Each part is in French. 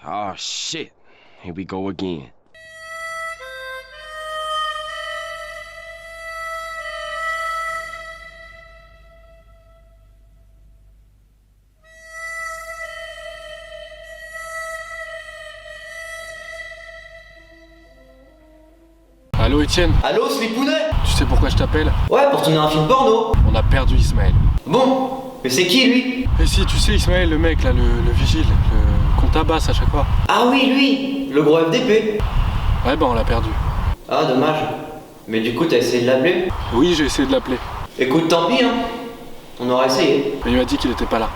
Oh shit. Here we go again. Allô Etienne, Allô, Slipounet? tu sais pourquoi je t'appelle? Ouais, pour tourner un film porno. On a perdu Ismaël. Bon, mais c'est qui lui? Et si tu sais Ismaël, le mec là, le vigile, qu'on tabasse à chaque fois. Ah oui, lui, le gros FDP. Ouais bah on l'a perdu. Ah, dommage. Mais du coup, t'as essayé de l'appeler? Oui j'ai essayé de l'appeler, Écoute, tant pis, hein. On aura essayé. mais il m'a dit qu'il était pas là.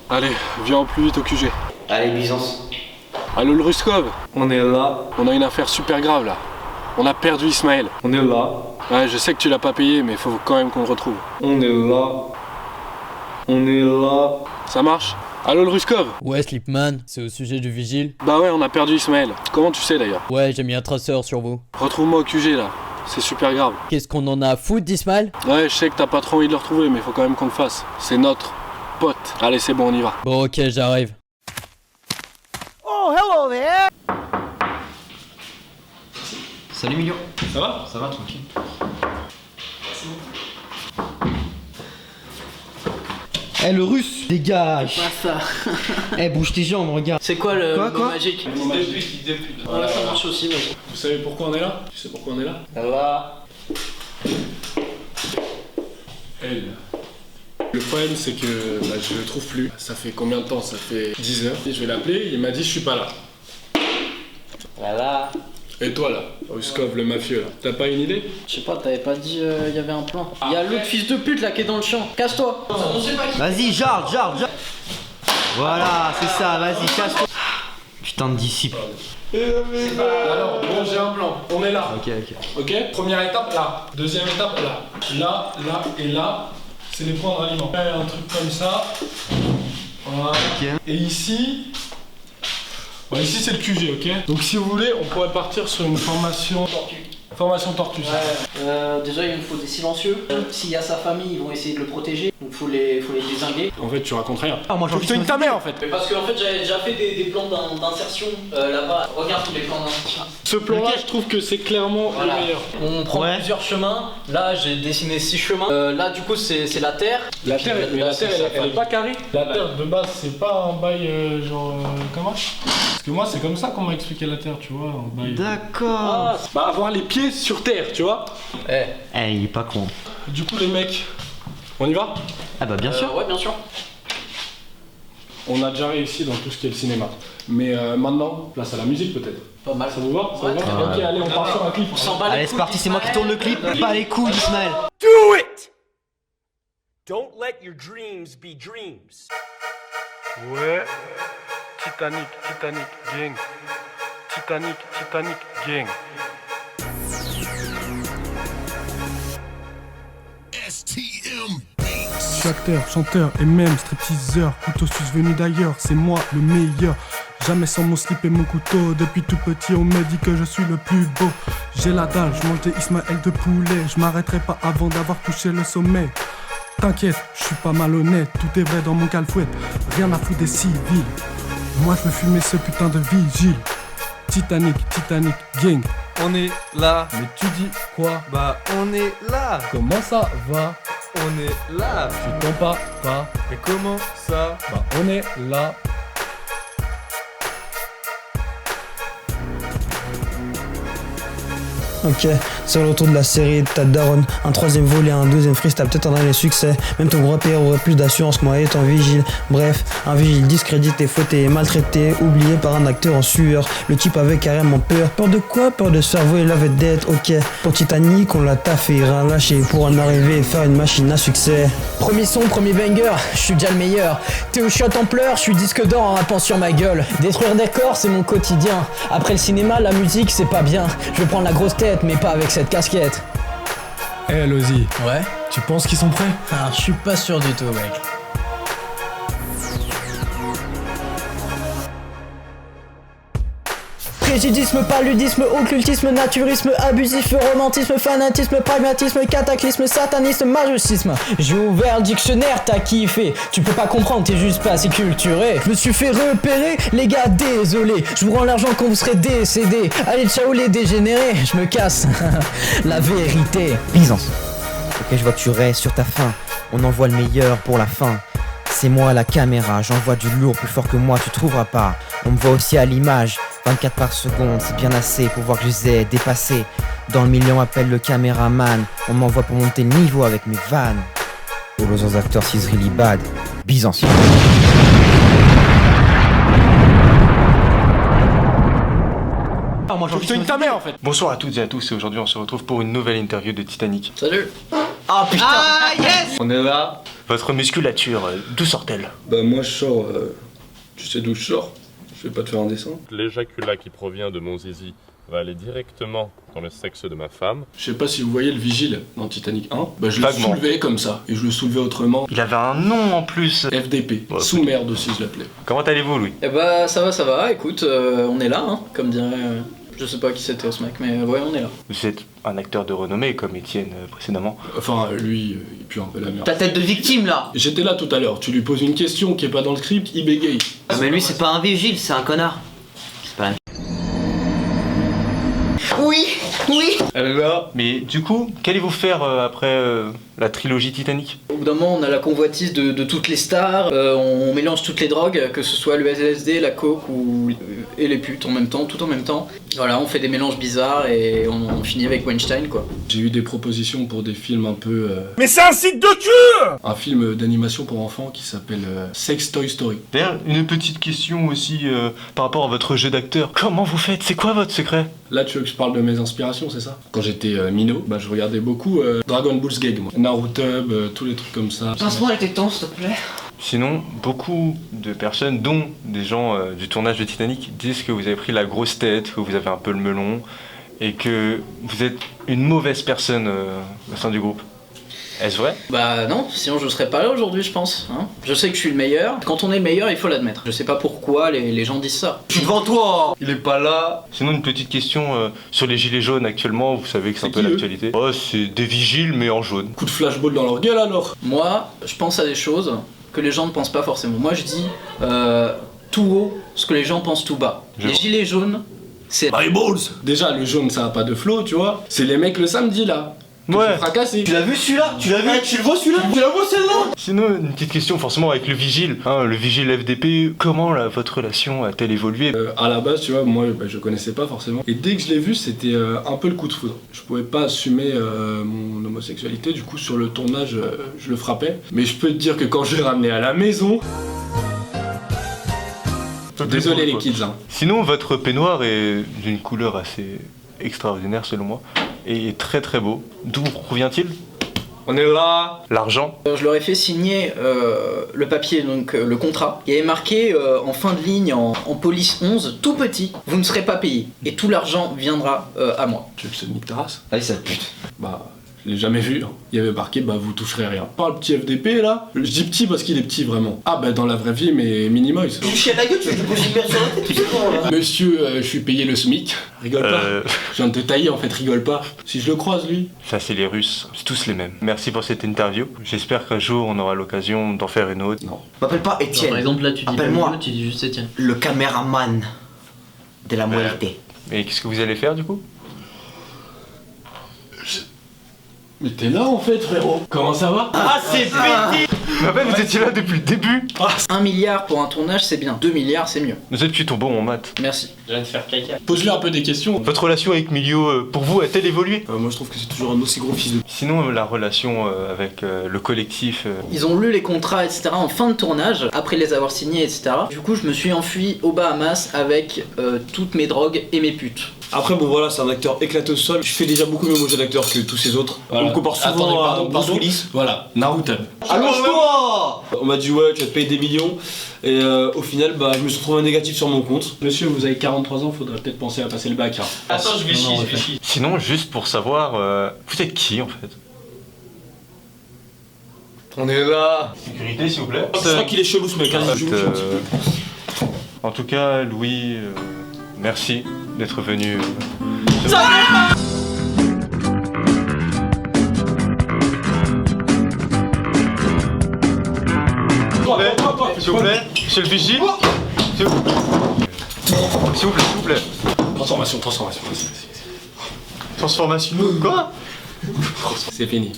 Allez, viens au plus vite au QG. Allez, Byzance. Allô le Ruskov, On est là, on a une affaire super grave là. On a perdu Ismaël. on est là, Ouais je sais que tu l'as pas payé mais faut quand même qu'on le retrouve. on est là, on est là. Ça marche? Allô le Ruskov? Ouais, Slipman, c'est au sujet du vigile. Bah ouais on a perdu Ismaël. Comment tu sais d'ailleurs? Ouais, j'ai mis un traceur sur vous. Retrouve-moi au QG là. C'est super grave. Qu'est-ce qu'on en a à foutre d'Ismaël? Ouais je sais que t'as pas trop envie de le retrouver mais faut quand même qu'on le fasse. C'est notre pote. Allez c'est bon on y va. Bon, ok, j'arrive. Salut, Mignon. Ça va? Ça va, tranquille. Eh, le russe, dégage. Pas ça. Eh, bouge tes jambes, regarde. C'est quoi le Quoi, mot quoi magique? Le mot magique, il débute. Ouais, ça marche aussi, vas-y. Vous savez pourquoi on est là? Tu sais pourquoi on est là? Là. Elle. Le problème c'est que bah, je le trouve plus. Ça fait combien de temps? Ça fait 10 heures. Et je vais l'appeler, il m'a dit je suis pas là. Voilà. Et toi là, Ruskov le mafieux là, t'as pas une idée? Je sais pas, t'avais pas dit il y avait un plan. Il y a l'autre fils de pute là qui est dans le champ. Casse-toi. On sait pas qui. Vas-y, Georges. Voilà, c'est ça, vas-y, casse-toi. Putain de disciple. Alors, bon j'ai un plan, on est là. Ok. Première étape là, deuxième étape là. Là et là, c'est les points de ralliement. Un truc comme ça. Voilà. Ok. Et ici... Bon, ici c'est le QG, ok? Donc si vous voulez, on pourrait partir sur une formation... Formation tortue. Déjà, il me faut des silencieux. S'il y a sa famille, ils vont essayer de le protéger. Donc, faut les dézinguer. En fait, tu racontes rien. Ah, moi, Faut que tu ta mère en fait. Mais parce qu'en fait, j'avais déjà fait des plans d'insertion là-bas. Regarde tous les plans d'insertion. Ce plan-là, je trouve que c'est clairement Voilà. le meilleur. On prend Ouais. plusieurs chemins. Là, j'ai dessiné 6 chemins. Là, du coup, c'est la terre. La Puis terre, mais là, la terre, c'est sa elle est famille. pas carrée. La terre de base, c'est pas un bail genre comment? Parce que moi, c'est comme ça qu'on m'a expliqué la terre, tu vois, un bail. D'accord. Bah avoir les pieds sur terre, tu vois. Eh, il est pas con. Du coup, les mecs, on y va? Ah bah bien sûr. Ouais, bien sûr. On a déjà réussi dans tout ce qui est le cinéma. Mais maintenant, place à la musique peut-être. Pas mal. Ça vous va? Ça Ouais, vous va? très bien. Ok, allez, on part sur un clip. On s'en bat les Allez, c'est couilles parti, c'est moi qui d'Ismaël. tourne le clip. Pas les couilles, Ismaël. Do it! Don't let your dreams be dreams. Ouais. Titanic, gang. Titanic, gang. Je suis acteur, chanteur et même stripteaseur. Couteau suisse venu d'ailleurs, c'est moi le meilleur. Jamais sans mon slip et mon couteau. Depuis tout petit on me dit que je suis le plus beau. J'ai la dalle, je mange des Ismaël de poulet. Je m'arrêterai pas avant d'avoir touché le sommet. T'inquiète, je suis pas malhonnête. Tout est vrai dans mon calfouette. Rien à foutre des civils. Moi je veux fumer ce putain de vigile. Titanic, gang. On est là, Mais tu dis quoi? bah on est là, Comment ça va? on est là. Tu t'en pas? Mais comment ça? Bah on est là. Ok, c'est le retour de la série Ta Daronne. Un troisième volet, un deuxième freestyle, peut-être un dernier succès. Même ton grand père aurait plus d'assurance que moi étant vigile. Bref, un vigile discrédité, fouetté, maltraité, oublié par un acteur en sueur. Le type avait carrément peur. Peur de quoi? Peur de se faire voler la vedette. Ok, pour Titanic, on l'a taffé, rien lâché pour en arriver et faire une machine à succès. Premier son, premier banger, je suis déjà le meilleur. T'es au shot en pleurs, je suis disque d'or en rappant sur ma gueule. Détruire des corps, c'est mon quotidien. Après le cinéma, la musique, c'est pas bien. Je vais prendre la grosse tête, mais pas avec cette casquette. Eh Lozi, Ouais? tu penses qu'ils sont prêts? Alors, je suis pas sûr du tout, mec. rigidisme, paludisme, occultisme, naturisme, abusif, romantisme, fanatisme, pragmatisme, cataclysme, satanisme, majocisme. J'ai ouvert le dictionnaire, t'as kiffé. Tu peux pas comprendre, t'es juste pas assez culturé. Je me suis fait repérer, les gars, désolé. Je vous rends l'argent quand vous serez décédés. Allez, ciao les dégénérés, je me casse. La vérité. Byzance. Ok, je vois que tu restes sur ta faim. On envoie le meilleur pour la fin. C'est moi à la caméra, j'envoie du lourd plus fort que moi, tu trouveras pas. On me voit aussi à l'image, 24 par seconde, c'est bien assez pour voir que je les ai dépassés. Dans le milieu on m'appelle le caméraman, on m'envoie pour monter le niveau avec mes vannes. Oh, les acteurs c'est really bad. Byzance. Moi, Je te nique ta mère en fait. Bonsoir à toutes et à tous, et aujourd'hui on se retrouve pour une nouvelle interview de Titanic. Salut. Ah putain. Ah yes. On est là. Votre musculature, d'où sort-elle? Bah moi je sors, tu sais d'où je sors? Je vais pas te faire un dessin. L'éjaculat qui provient de mon zizi va aller directement dans le sexe de ma femme. Je sais pas si vous voyez le vigile dans Titanic 1. Bah je Vaguement. le soulevais comme ça, et je le soulevais autrement. Il avait un nom en plus. FDP, Ouais, sous-merde aussi je l'appelais. Comment allez-vous, Louis? Eh bah ça va, écoute, on est là, hein, comme dirait... je sais pas qui c'était ce mec, mais ouais, on est là. Vous êtes un acteur de renommée comme Étienne précédemment. Enfin, lui, il pue un peu la merde. Ta tête de victime là. J'étais là tout à l'heure, tu lui poses une question qui est pas dans le script, il bégaye. Ah, mais lui c'est pas un vigile, c'est un connard. C'est pas la... Oui. Elle est là. Mais du coup, qu'allez-vous faire après la trilogie Titanic? Au bout d'un moment, on a la convoitise de toutes les stars, on mélange toutes les drogues, que ce soit le LSD, la coke et les putes en même temps, tout en même temps. Voilà, on fait des mélanges bizarres et on finit avec Weinstein quoi. J'ai eu des propositions pour des films un peu... Mais c'est un site de cul! Un film d'animation pour enfants qui s'appelle Sex Toy Story. D'ailleurs, une petite question aussi par rapport à votre jeu d'acteur. Comment vous faites? C'est quoi votre secret? Là, tu veux que je parle de mes inspirations, c'est ça? Quand j'étais minot, bah je regardais beaucoup Dragon Ball's Gag, moi. Naruto, tous les trucs comme ça. Pince-moi les tétons s'il te plaît. Sinon, beaucoup de personnes, dont des gens du tournage de Titanic, disent que vous avez pris la grosse tête, que vous avez un peu le melon, et que vous êtes une mauvaise personne au sein du groupe. Est-ce vrai? Bah non, sinon je serais pas là aujourd'hui je pense. Hein. Je sais que je suis le meilleur, quand on est le meilleur il faut l'admettre. Je sais pas pourquoi les gens disent ça. Je suis devant toi. Il est pas là. Sinon, une petite question sur les gilets jaunes actuellement, vous savez que c'est un peu qui, eux l'actualité. Oh, c'est des vigiles mais en jaune. Coup de flashball dans leur gueule alors. Moi, je pense à des choses que les gens ne pensent pas forcément. Moi je dis tout haut ce que les gens pensent tout bas. Je Les vois. gilets jaunes, c'est... My balls. Déjà, le jaune ça a pas de flow, tu vois. C'est les mecs le samedi là. Ouais. Fracassé. Tu l'as vu celui-là? Tu l'as vu? Tu le vois celui-là? Tu la vois celle-là? Sinon, une petite question forcément avec le vigile. Hein, le vigile FDP, comment votre relation a-t-elle évolué? À la base, tu vois, moi bah, je connaissais pas forcément. Et dès que je l'ai vu, c'était un peu le coup de foudre. Je pouvais pas assumer mon homosexualité, du coup sur le tournage, je le frappais. Mais je peux te dire que quand je l'ai ramené à la maison... Désolé les kids, hein. Sinon, votre peignoir est d'une couleur assez extraordinaire selon moi, et est très très beau. D'où provient-il? On est là. L'argent. Je leur ai fait signer le papier, donc le contrat. Il y avait marqué en fin de ligne, en police 11, tout petit, vous ne serez pas payé. Et tout l'argent viendra à moi. Tu veux que je te nique ta race? Allez sale pute. Bah, je l'ai jamais vu. Hein. Il y avait marqué, bah vous toucherez rien. Pas le petit FDP là. Je dis petit parce qu'il est petit vraiment. Ah bah dans la vraie vie, mais Minimoys. Tu chies à la gueule, tu veux te poser une merde sur la tête, tu sais quoi là? Monsieur, je suis payé le SMIC. Rigole pas. Je viens de te tailler en fait, rigole pas. Si je le croise lui. Ça, c'est les Russes, c'est tous les mêmes. Merci pour cette interview. J'espère qu'un jour on aura l'occasion d'en faire une autre. Non. M'appelle pas Étienne. Par exemple, là, tu dis Appelle-moi. pas tu dis juste Étienne. Le caméraman de la muerte. Et qu'est-ce que vous allez faire du coup? Mais t'es là en fait frérot. Comment ça va? Ah c'est pété. Mais en fait, vous étiez là depuis le début. 1 milliard pour un tournage, c'est bien. 2 milliards, c'est mieux. Vous êtes plutôt bon en maths. Merci. Je viens de faire caca. Pose-lui un peu des questions. Votre relation avec Milio, pour vous, a-t-elle évolué? Moi je trouve que c'est toujours un aussi gros fils de... Sinon, la relation avec le collectif... Ils ont lu les contrats, etc. en fin de tournage, après les avoir signés, etc. Du coup, je me suis enfui aux Bahamas avec toutes mes drogues et mes putes. Après, bon voilà, c'est un acteur éclaté au sol. Je fais déjà beaucoup mieux mon jeu d'acteur que tous ces autres. Voilà. On me compare souvent Attendez, à Bruce Willis. Voilà, Naruto. Allonge-toi. On m'a dit ouais, tu vas te payer des millions. Et au final, bah, je me suis retrouvé un négatif sur mon compte. Monsieur, vous avez 43 ans, faudrait peut-être penser à passer le bac. Hein. Attends, je vais chier. Sinon, juste pour savoir, vous êtes qui en fait? On est là. Sécurité, s'il vous plaît. Je crois qu'il est chelou ce mec. Hein. En tout cas, Louis, merci d'être venu. S'il vous plaît, monsieur le vigile. S'il vous plaît. Transformation. Transformation, quoi? C'est fini.